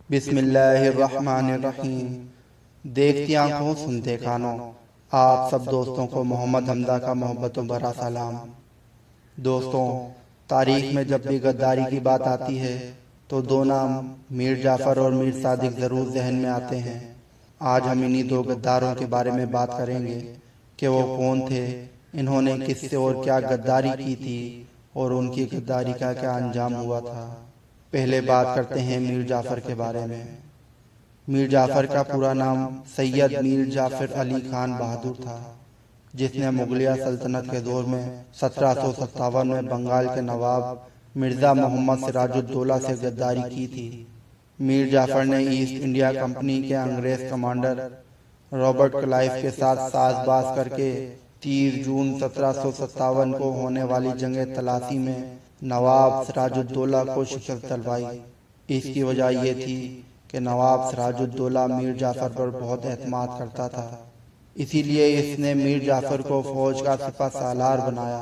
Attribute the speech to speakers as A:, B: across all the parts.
A: بسم اللہ الرحمن الرحیم۔ دیکھتی آنکھوں سنتے کانوں، آپ سب دوستوں کو محمد حمزہ کا محبت و برا سلام۔ دوستوں، تاریخ میں جب بھی غداری کی بات آتی ہے تو دو نام میر جعفر اور میر صادق ضرور ذہن میں آتے ہیں۔ آج ہم انہی دو غداروں کے بارے میں بات کریں گے کہ وہ کون تھے، انہوں نے کس سے اور کیا غداری کی تھی اور ان کی غداری کا کیا انجام ہوا تھا۔ پہلے بات کرتے ہیں میر جعفر کے بارے میں۔ میر جعفر کا پورا نام سید میر جعفر علی خان بہادر تھا، جس نے مغلیہ سلطنت کے دور میں 1757 میں بنگال کے نواب مرزا محمد سراج الدولہ سے غداری کی تھی۔ میر جعفر نے ایسٹ انڈیا کمپنی کے انگریز کمانڈر رابرٹ کلائیو کے ساتھ ساز باز کر کے 30 جون 1757 کو ہونے والی جنگ تلاسی میں نواب سراج الدولہ کو شکست دلوائی۔ اس کی وجہ یہ تھی کہ نواب سراج الدولہ میر جعفر پر بہت اعتماد کرتا تھا، اسی لیے اس نے میر جعفر کو فوج کا سپہ سالار بنایا۔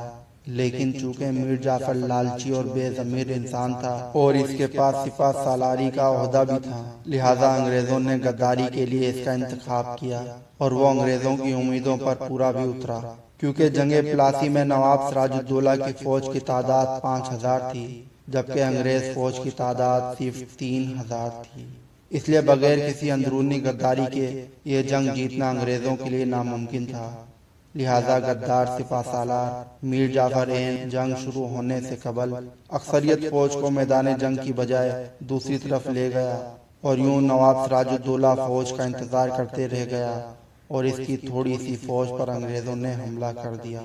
A: لیکن چونکہ میر جعفر لالچی اور بے ضمیر انسان تھا اور اس کے پاس سپہ سالاری کا عہدہ بھی تھا، لہذا انگریزوں نے غداری کے لیے اس کا انتخاب کیا اور وہ انگریزوں کی امیدوں پر پورا بھی اترا، کیونکہ جنگ پلاسی میں نواب سراج الدولہ کی فوج کی تعداد 5000 تھی، جبکہ انگریز فوج کی تعداد صرف 3000 تھی۔ اس لیے بغیر کسی اندرونی غداری کے یہ جنگ جیتنا انگریزوں کے لیے ناممکن تھا۔ لہذا غدار سپہ سالار میر جعفر جنگ شروع ہونے سے قبل اکثریت فوج کو میدان جنگ کی بجائے دوسری طرف لے گیا اور یوں نواب سراج الدولہ فوج کا انتظار کرتے رہ گیا اور اس کی تھوڑی سی فوج پر انگریزوں نے حملہ کر دیا۔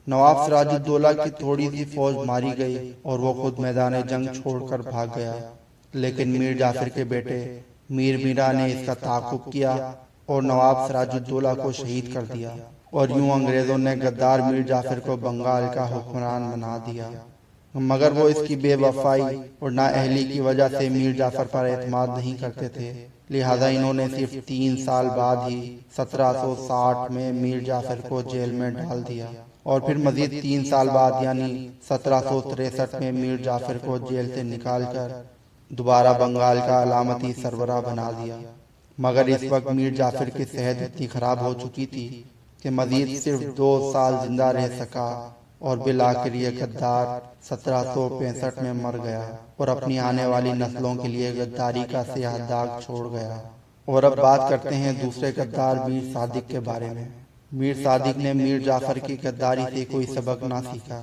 A: نواب سراج الدولہ کی تھوڑی سی فوج ماری گئی اور وہ خود میدان جنگ چھوڑ کر بھاگ گیا، لیکن میر جعفر کے بیٹے میر میرا نے اس کا تعاقب کیا اور نواب سراج الدولہ کو شہید کر دیا، اور یوں انگریزوں نے غدار میر جعفر کو بنگال کا حکمران بنا دیا۔ مگر وہ اس کی بے وفائی اور نااہلی کی وجہ سے میر جعفر پر اعتماد نہیں کرتے تھے، لہذا انہوں نے صرف 3 سال بعد ہی 1760 میں میر جعفر کو جیل میں ڈال دیا، اور پھر مزید 3 سال بعد یعنی 1763 میں میر جعفر کو جیل سے نکال کر دوبارہ بنگال کا علامتی سربراہ بنا دیا۔ مگر اس وقت میر جعفر کی صحت اتنی خراب ہو چکی تھی کہ مزید صرف 2 سال زندہ رہ سکا اور بالآخر یہ غدار 1765 میں مر گیا اور اپنی آنے والی نسلوں کے لیے غداری کا سیاہ داغ چھوڑ گیا۔ اور اب بات کرتے ہیں دوسرے غدار میر صادق کے بارے میں۔ میر صادق نے میر جعفر کی غداری سے کوئی سبق نہ سیکھا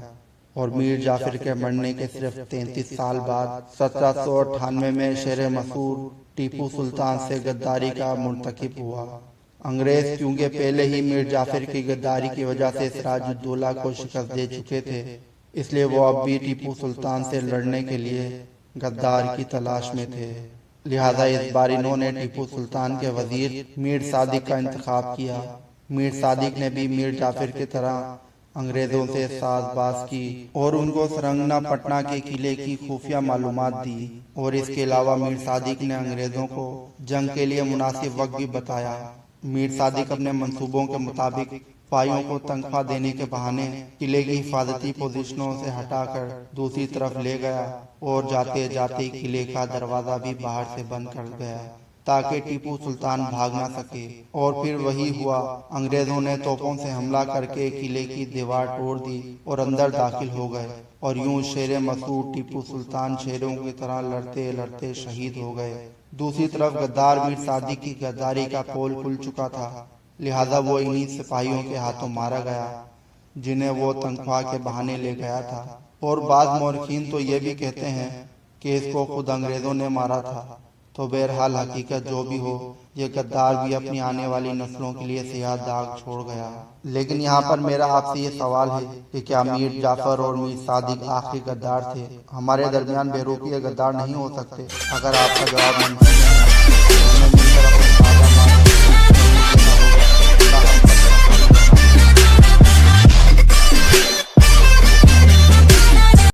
A: اور میر جعفر کے مرنے کے صرف 33 سال بعد 1798 میں شیر مسور ٹیپو سلطان سے غداری کا مرتکب ہوا۔ انگریز کیونکہ پہلے ہی میر جعفر کی غداری کی وجہ سے سراج الدولہ کو شکست دے چکے تھے، اس لیے وہ اب بھی ٹیپو سلطان سے لڑنے کے لیے غدار کی تلاش میں تھے۔ لہذا اس بار انہوں نے ٹیپو سلطان کے وزیر میر صادق کا انتخاب کیا۔ میر صادق نے بھی میر جعفر کی طرح انگریزوں سے ساز باز کی اور ان کو سرنگنا پٹنہ کے قلعے کی خفیہ معلومات دی، اور اس کے علاوہ میر صادق نے انگریزوں کو جنگ کے لیے مناسب وقت بھی بتایا۔ میر صادق اپنے منصوبوں کے مطابق سپاہیوں کو تنخواہ دینے کے بہانے قلعے کی حفاظتی پوزیشنوں سے ہٹا کر دوسری طرف لے گیا اور جاتے جاتے قلعے کا دروازہ بھی باہر سے بند کر گیا تاکہ ٹیپو سلطان بھاگ نہ سکے، اور پھر وہی ہوا۔ انگریزوں نے توپوں سے حملہ کر کے قلعے کی دیوار توڑ دی اور اندر داخل ہو گئے، اور یوں شیر مسعود ٹیپو سلطان شیروں کی طرح لڑتے لڑتے شہید ہو گئے۔ دوسری طرف غدار میر صادق کی غداری کا پول کھل چکا تھا، لہذا وہ انہی سپاہیوں کے ہاتھوں مارا گیا جنہیں وہ تنخواہ کے بہانے لے گیا تھا، اور بعض مورخین تو یہ بھی کہتے ہیں کہ اس کو خود انگریزوں نے مارا تھا۔ تو بہرحال حقیقت جو بھی ہو، یہ غدار بھی اپنی آنے والی نسلوں کے لیے سیاہ داغ چھوڑ گیا۔ لیکن یہاں پر میرا آپ سے یہ سوال ہے کہ کیا میر جعفر اور میر صادق آخری غدار تھے؟ ہمارے درمیان بے رخی غدار نہیں ہو سکتے؟ اگر آپ کا جواب منفی